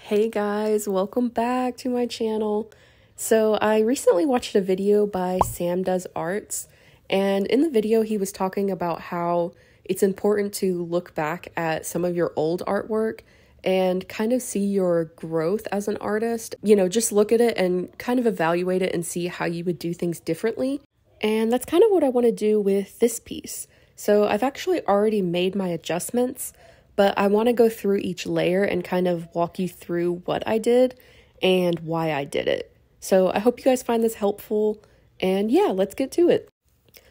Hey guys, welcome back to my channel. So I recently watched a video by Sam Does Arts, and in the video he was talking about how it's important to look back at some of your old artwork and kind of see your growth as an artist. You know, just look at it and kind of evaluate it and see how you would do things differently. And that's kind of what I want to do with this piece. So I've actually already made my adjustments, but I want to go through each layer and kind of walk you through what I did and why I did it. So I hope you guys find this helpful, and yeah, let's get to it.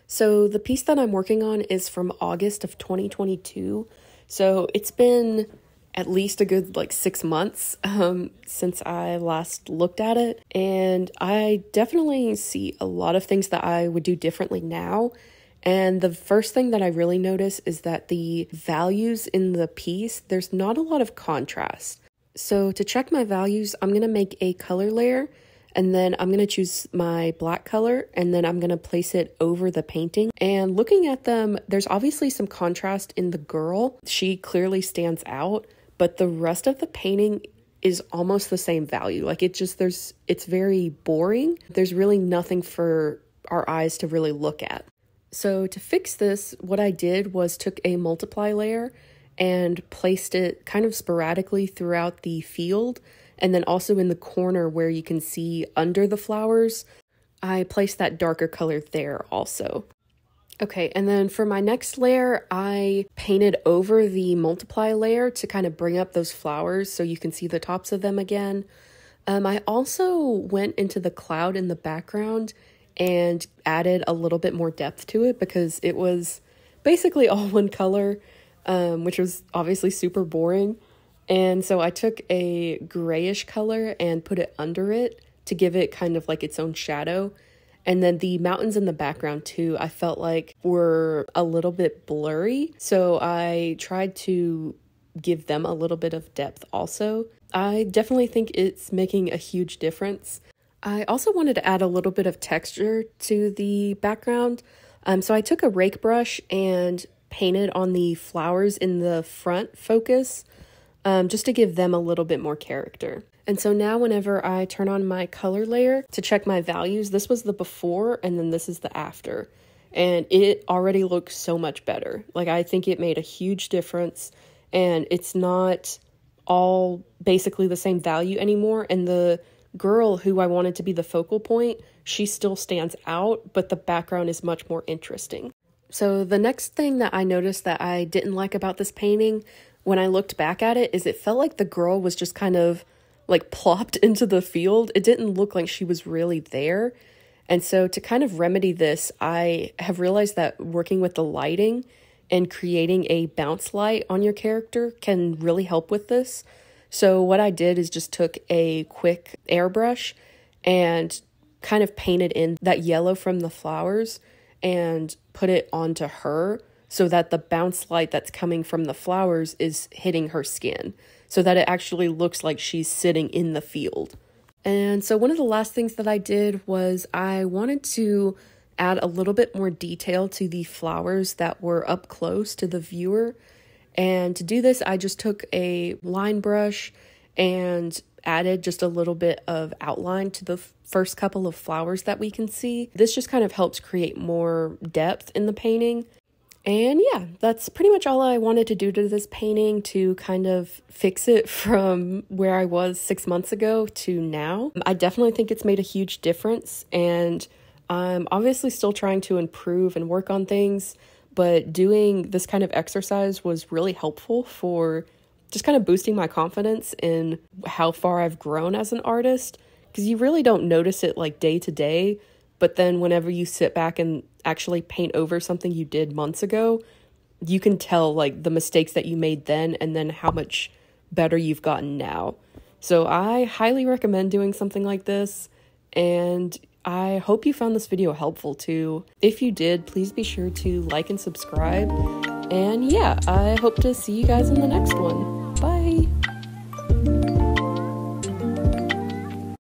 So the piece that I'm working on is from August of 2022. So it's been at least a good 6 months since I last looked at it, and I definitely see a lot of things that I would do differently now. And the first thing that I really notice is that the values in the piece, there's not a lot of contrast. So to check my values, I'm going to make a color layer, and then I'm going to choose my black color, and then I'm going to place it over the painting. And looking at them, there's obviously some contrast in the girl. She clearly stands out, but the rest of the painting is almost the same value. It's very boring. There's really nothing for our eyes to really look at. So to fix this, what I did was took a multiply layer and placed it kind of sporadically throughout the field, and then also in the corner where you can see under the flowers, I placed that darker color there also. Okay, and then for my next layer, I painted over the multiply layer to kind of bring up those flowers so you can see the tops of them again. I also went into the cloud in the background and added a little bit more depth to it because it was basically all one color, which was obviously super boring. And so I took a grayish color and put it under it to give it kind of like its own shadow. And then the mountains in the background too, I felt like were a little bit blurry. So I tried to give them a little bit of depth also. I definitely think it's making a huge difference. I also wanted to add a little bit of texture to the background. So I took a rake brush and painted on the flowers in the front focus, just to give them a little bit more character. And so now whenever I turn on my color layer to check my values, this was the before and then this is the after. And it already looks so much better. I think it made a huge difference, and it's not all basically the same value anymore. And the girl who I wanted to be the focal point, she still stands out, but the background is much more interesting. So the next thing that I noticed that I didn't like about this painting when I looked back at it is it felt like the girl was just kind of plopped into the field. It didn't look like she was really there. And so to kind of remedy this, I have realized that working with the lighting and creating a bounce light on your character can really help with this. So what I did is just took a quick airbrush and kind of painted in that yellow from the flowers and put it onto her so that the bounce light that's coming from the flowers is hitting her skin, so that it actually looks like she's sitting in the field. And so one of the last things that I did was I wanted to add a little bit more detail to the flowers that were up close to the viewer. And to do this, I just took a line brush and added just a little bit of outline to the first couple of flowers that we can see. This just kind of helps create more depth in the painting. And yeah, that's pretty much all I wanted to do to this painting to kind of fix it from where I was 6 months ago to now. I definitely think it's made a huge difference, and I'm obviously still trying to improve and work on things, but doing this kind of exercise was really helpful for just kind of boosting my confidence in how far I've grown as an artist, because you really don't notice it day to day. But then whenever you sit back and actually paint over something you did months ago, you can tell the mistakes that you made then and then how much better you've gotten now. So I highly recommend doing something like this, and I hope you found this video helpful too. If you did, please be sure to like and subscribe. And yeah, I hope to see you guys in the next one.